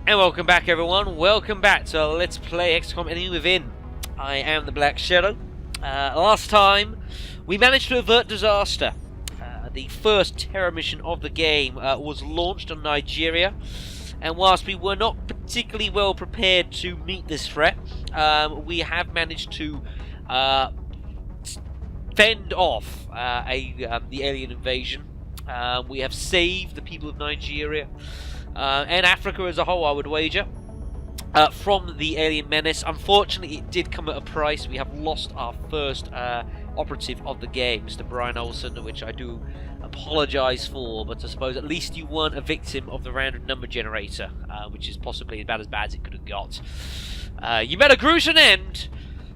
And welcome back, everyone. Welcome back to Let's Play XCOM Enemy Within. I am the Black Shadow. Last time, we managed to avert disaster. The first terror mission of the game was launched on Nigeria. And whilst we were not particularly well prepared to meet this threat, we have managed to fend off the alien invasion. We have saved the people of Nigeria. And Africa as a whole, I would wager, from the alien menace. Unfortunately, it did come at a price. We have lost our first operative of the game, Mr. Brian Olsen, which I do apologise for, but I suppose at least you weren't a victim of the random number generator, which is possibly about as bad as it could have got. You met a gruesome end,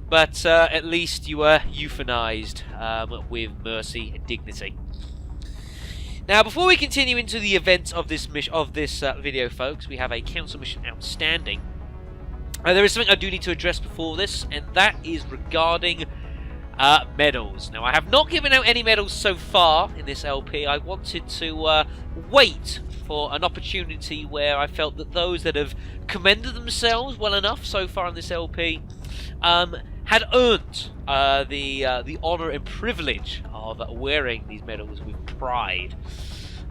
but at least you were euthanized with mercy and dignity. Now, before we continue into the events of this video, folks, we have a council mission outstanding. There is something I do need to address before this, and that is regarding medals. Now, I have not given out any medals so far in this LP. I wanted to wait for an opportunity where I felt that those that have commended themselves well enough so far in this LP had earned the honour and privilege of wearing these medals with pride.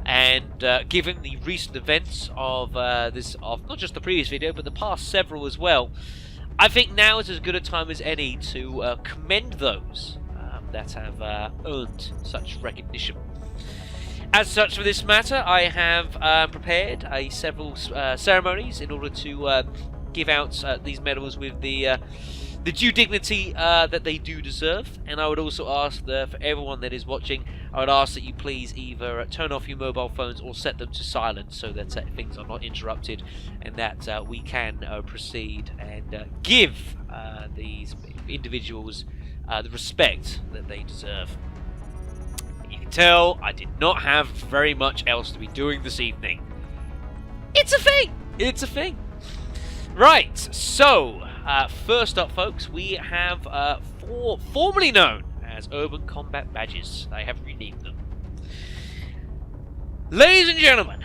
And given the recent events of not just the previous video, but the past several as well, I think now is as good a time as any to commend those that have earned such recognition. As such, for this matter, I have prepared several ceremonies in order to give out these medals with the due dignity that they do deserve. And I would also ask for everyone that is watching, I would ask that you please either turn off your mobile phones or set them to silent so that things are not interrupted, and that we can proceed and give these individuals the respect that they deserve. You can tell I did not have very much else to be doing this evening. It's a thing! It's a thing! Right, so first up, folks, we have four formerly known as Urban Combat Badges. I have renamed them. Ladies and gentlemen,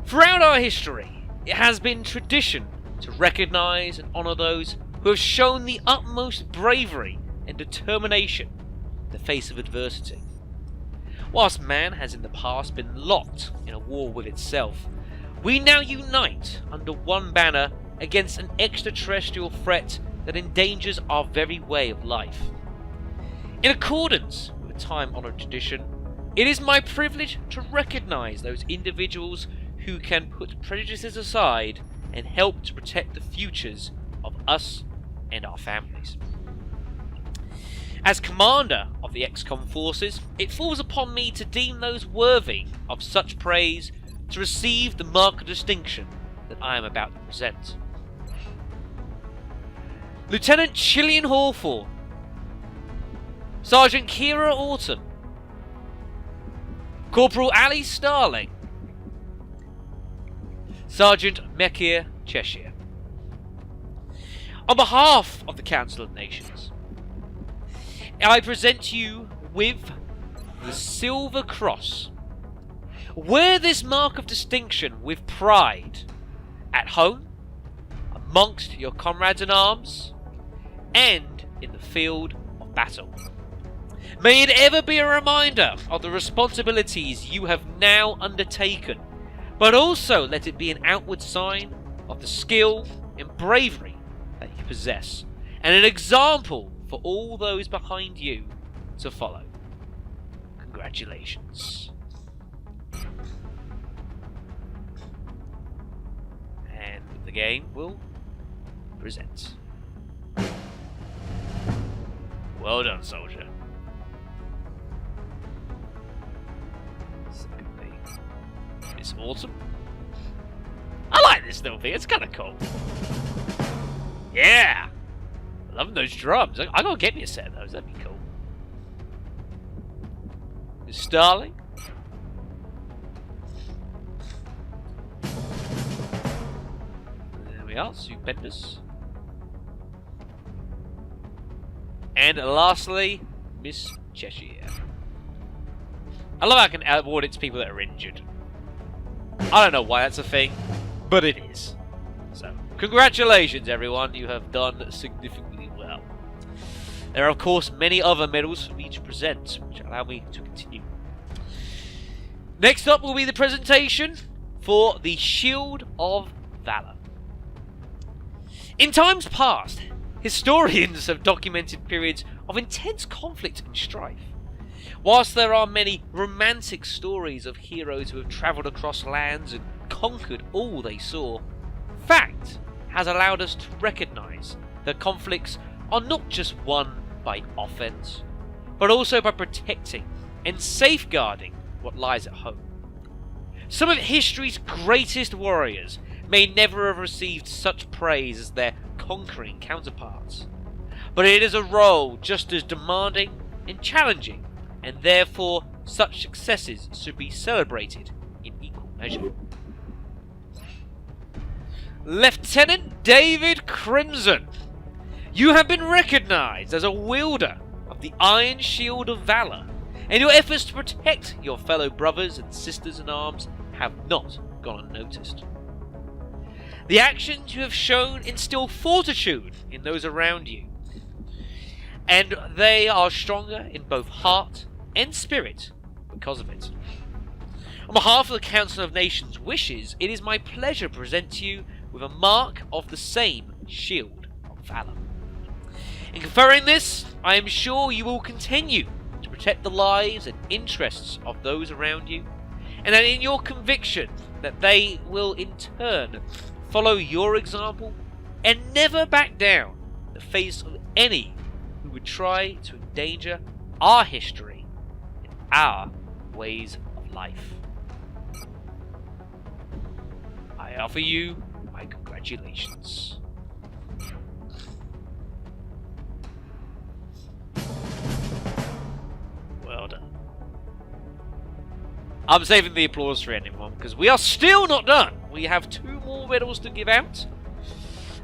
throughout our history, it has been tradition to recognise and honour those who have shown the utmost bravery and determination in the face of adversity. Whilst man has in the past been locked in a war with itself, we now unite under one banner against an extraterrestrial threat that endangers our very way of life. In accordance with a time-honoured tradition, it is my privilege to recognise those individuals who can put prejudices aside and help to protect the futures of us and our families. As commander of the XCOM forces, it falls upon me to deem those worthy of such praise to receive the mark of distinction that I am about to present. Lieutenant Chilean Hawthorne, Sergeant Kira Autumn, Corporal Ali Starling, Sergeant Mekir Cheshire. On behalf of the Council of Nations, I present you with the Silver Cross. Wear this mark of distinction with pride, at home, amongst your comrades in arms, and in the field of battle. May it ever be a reminder of the responsibilities you have now undertaken, but also let it be an outward sign of the skill and bravery that you possess, and an example for all those behind you to follow. Congratulations. And the game will present. Well done, soldier. Secondly, Miss Autumn. I like this little thing, it's kind of cool. Yeah! Loving those drums. I gotta get me a set of those, that'd be cool. Miss Starling. There we are, stupendous. And lastly, Miss Cheshire. I love how I can award it to people that are injured. I don't know why that's a thing, but it is. So, congratulations everyone, you have done significantly well. There are of course many other medals for me to present, which allow me to continue. Next up will be the presentation for the Shield of Valor. In times past, historians have documented periods of intense conflict and strife. Whilst there are many romantic stories of heroes who have travelled across lands and conquered all they saw, fact has allowed us to recognise that conflicts are not just won by offence, but also by protecting and safeguarding what lies at home. Some of history's greatest warriors may never have received such praise as their conquering counterparts, but it is a role just as demanding and challenging, and therefore such successes should be celebrated in equal measure. Lieutenant David Crimson, you have been recognised as a wielder of the Iron Shield of Valor, and your efforts to protect your fellow brothers and sisters in arms have not gone unnoticed. The actions you have shown instill fortitude in those around you, and they are stronger in both heart and spirit because of it. On behalf of the Council of Nations' wishes, it is my pleasure to present to you with a mark of the same Shield of Valor. In conferring this, I am sure you will continue to protect the lives and interests of those around you, and that in your conviction that they will in turn follow your example and never back down in the face of any who would try to endanger our history and our ways of life. I offer you my congratulations. Well done. I'm saving the applause for anyone because we are still not done. We have 2 more medals to give out,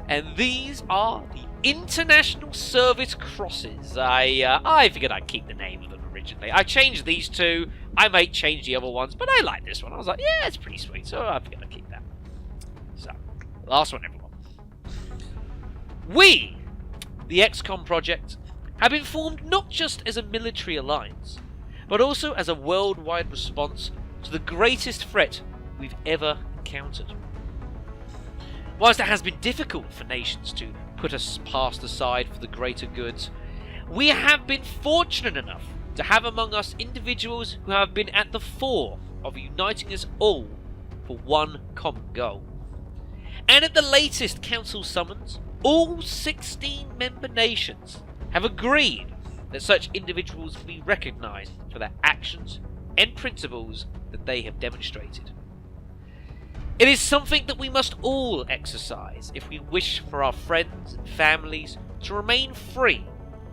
and these are the International Service Crosses. I figured I'd keep the name of them originally. I changed these 2. I might change the other ones, but I like this one. I was like, yeah, it's pretty sweet, so I figured I'd keep that. So, last one, everyone. We, the XCOM project, have been formed not just as a military alliance, but also as a worldwide response to the greatest threat we've ever encountered. Whilst it has been difficult for nations to put us past aside for the greater good, we have been fortunate enough to have among us individuals who have been at the fore of uniting us all for one common goal. And at the latest council summons, all 16 member nations have agreed that such individuals be recognised for their actions and principles that they have demonstrated. It is something that we must all exercise if we wish for our friends and families to remain free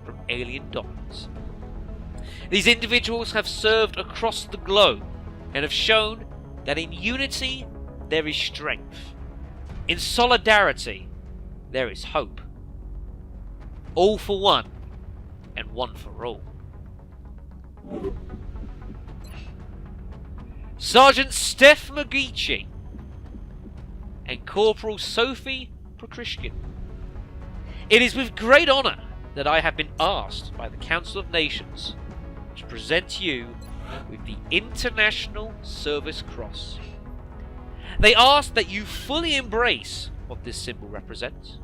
from alien dominance. These individuals have served across the globe and have shown that in unity there is strength, in solidarity there is hope. All for one, and one for all. Sergeant Steph Magici and Corporal Sophie Prokrishkin. It is with great honour that I have been asked by the Council of Nations to present you with the International Service Cross. They ask that you fully embrace what this symbol represents,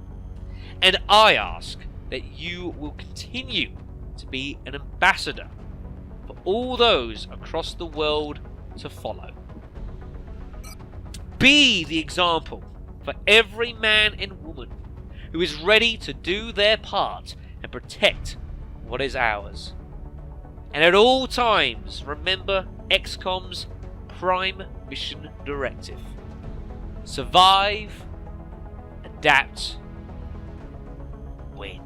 and I ask that you will continue to be an ambassador for all those across the world to follow. Be the example for every man and woman who is ready to do their part and protect what is ours. And at all times, remember XCOM's prime mission directive: survive, adapt, win.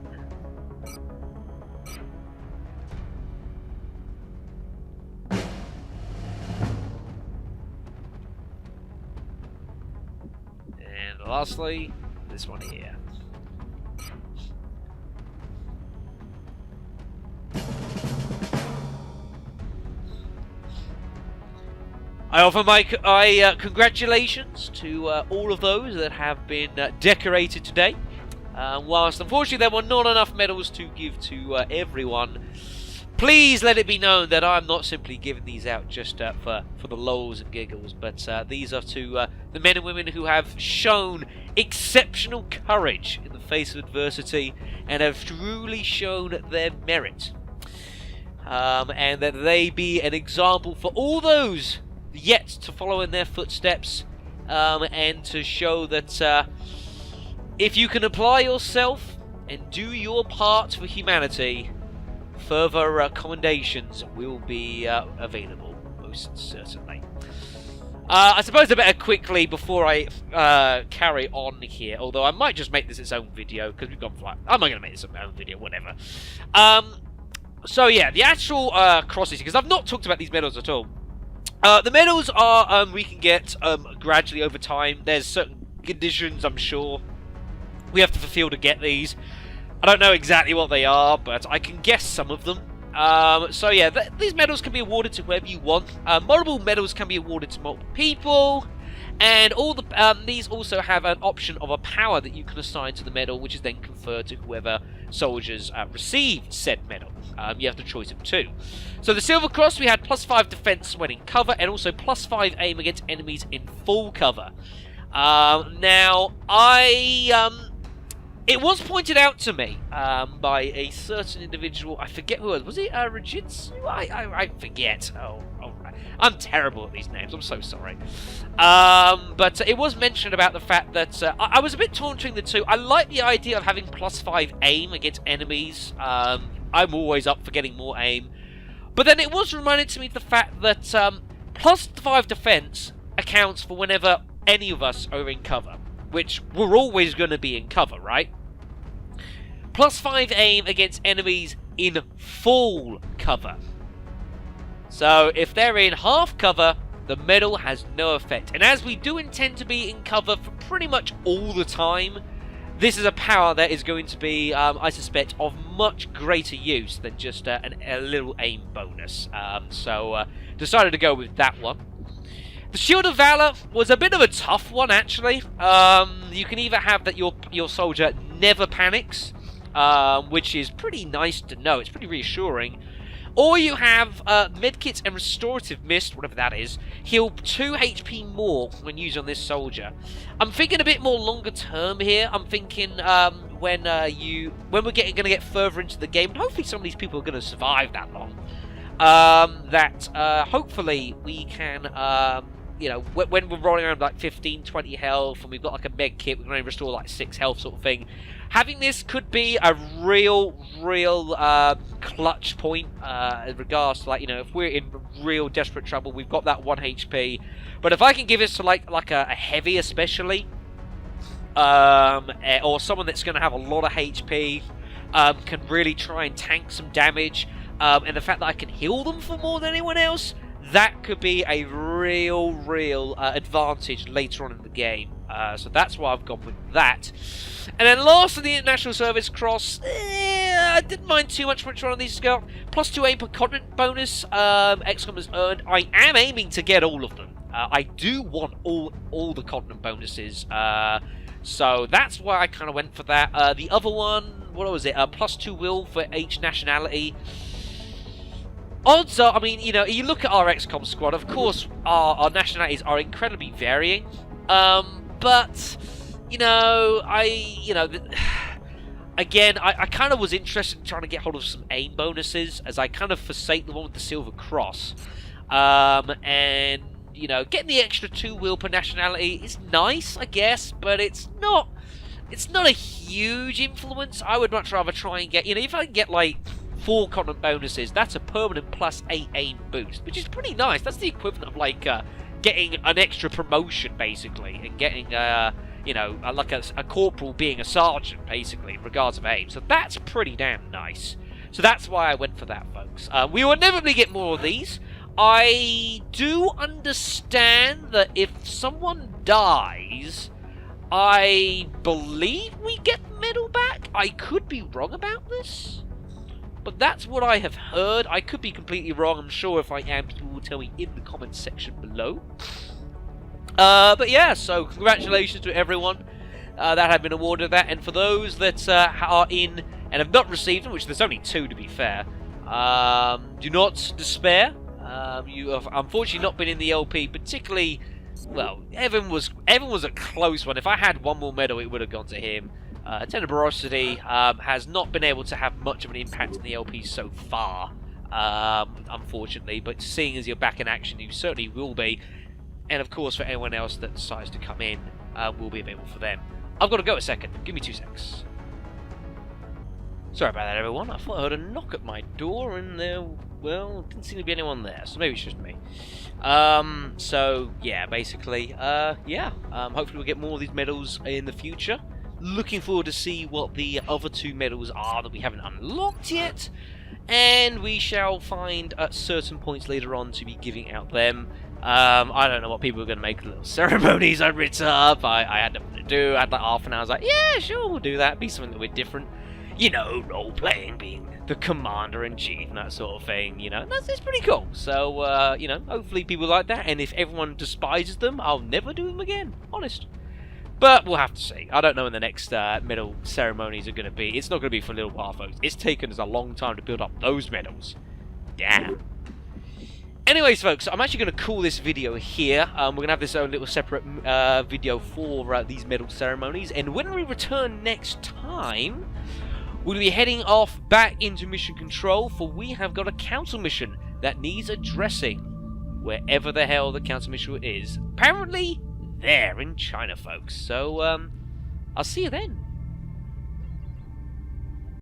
And lastly, this one here. I offer my congratulations to all of those that have been decorated today. Whilst unfortunately there were not enough medals to give to everyone, please let it be known that I'm not simply giving these out just for the lols and giggles, but these are to the men and women who have shown exceptional courage in the face of adversity and have truly shown their merit. And that they be an example for all those yet to follow in their footsteps, and to show that if you can apply yourself and do your part for humanity, further commendations will be available, most certainly. I suppose I better quickly, before I carry on here, although I might just make this its own video, because we've gone flat. I'm not going to make this my own video, whatever. So yeah, the actual crosses, because I've not talked about these medals at all. The medals are, we can get gradually over time. There's certain conditions, I'm sure, we have to fulfill to get these. I don't know exactly what they are, but I can guess some of them. So yeah, these medals can be awarded to whoever you want. Multiple medals can be awarded to multiple people. And all the these also have an option of a power that you can assign to the medal, which is then conferred to whoever soldiers receive said medal. You have the choice of two. So the Silver Cross, we had +5 defense when in cover, and also +5 aim against enemies in full cover. Now, it was pointed out to me by a certain individual. I forget who it was. Was it Rajitsu? I forget. Oh, I'm terrible at these names. I'm so sorry. But it was mentioned about the fact that I was a bit torn between the two. I like the idea of having +5 aim against enemies. I'm always up for getting more aim. But then it was reminded to me of the fact that +5 defense accounts for whenever any of us are in cover, which we're always going to be in cover, right? +5 aim against enemies in full cover. So if they're in half cover, the medal has no effect. And as we do intend to be in cover for pretty much all the time, this is a power that is going to be, I suspect, of much greater use than just a little aim bonus. So decided to go with that one. The Shield of Valor was a bit of a tough one, actually. You can either have that your soldier never panics, which is pretty nice to know. It's pretty reassuring. Or you have Medkit and Restorative Mist, whatever that is, heal 2 HP more when used on this soldier. I'm thinking a bit more longer term here. I'm thinking when we're going to get further into the game, and hopefully some of these people are going to survive that long. Hopefully we can, you know, when we're rolling around like 15, 20 health, and we've got like a med kit, we're going to restore like 6 health sort of thing. Having this could be a real clutch point in regards to, like, you know, if we're in real desperate trouble, we've got that 1 HP. But if I can give this to like a heavy especially, or someone that's going to have a lot of HP, can really try and tank some damage, and the fact that I can heal them for more than anyone else, that could be a real advantage later on in the game. So that's why I've gone with that. And then last of the International Service Cross, I didn't mind too much which one of these has got. +2 aim per continent bonus XCOM has earned. I am aiming to get all of them. I do want all the continent bonuses. So that's why I kind of went for that. The other one, what was it? +2 will for each nationality. Odds are, I mean, you know, you look at our XCOM squad, of course, our nationalities are incredibly varying. But, you know, again, I kind of was interested in trying to get hold of some aim bonuses, as I kind of forsake the one with the Silver Cross. And, you know, getting the extra 2 will per nationality is nice, I guess, but it's not a huge influence. I would much rather try and get, you know, if I can get, like, 4 continent bonuses, that's a permanent +8 aim boost, which is pretty nice. That's the equivalent of, like, getting an extra promotion, basically, and getting, you know, like a corporal being a sergeant, basically, in regards of aim. So that's pretty damn nice. So that's why I went for that, folks. We will inevitably get more of these. I do understand that if someone dies, I believe we get the medal back. I could be wrong about this. but that's what I have heard. I could be completely wrong. I'm sure if I am, people will tell me in the comments section below. But yeah, so congratulations to everyone that have been awarded that, and for those that are in and have not received them, which there's only 2 to be fair, do not despair. You have unfortunately not been in the LP, particularly. Well, Evan was a close one. If I had one more medal, it would have gone to him. Tenebrosity has not been able to have much of an impact in the LP so far, unfortunately. But seeing as you're back in action, you certainly will be. And of course, for anyone else that decides to come in, will be available for them. I've got to go a second. Give me 2 secs. Sorry about that, everyone. I thought I heard a knock at my door, and there, well, didn't seem to be anyone there. So maybe it's just me. So yeah, basically, hopefully we'll get more of these medals in the future. Looking forward to see what the other 2 medals are that we haven't unlocked yet, and we shall find at certain points later on to be giving out them. I don't know what people are going to make little ceremonies I'd written up. I had nothing to do. I had like half an hour. I was like, yeah, sure, we'll do that. Be something a bit different. You know, role-playing, being the commander-in-chief and that sort of thing, you know. It's pretty cool. So, you know, hopefully people like that. And if everyone despises them, I'll never do them again. Honest. But we'll have to see. I don't know when the next medal ceremonies are going to be. It's not going to be for a little while, folks. It's taken us a long time to build up those medals. Damn. Anyways, folks, I'm actually going to call this video here. We're going to have this own little separate video for these medal ceremonies. And when we return next time, we'll be heading off back into mission control, for we have got a council mission that needs addressing wherever the hell the council mission is. Apparently, there in China, folks. So, I'll see you then.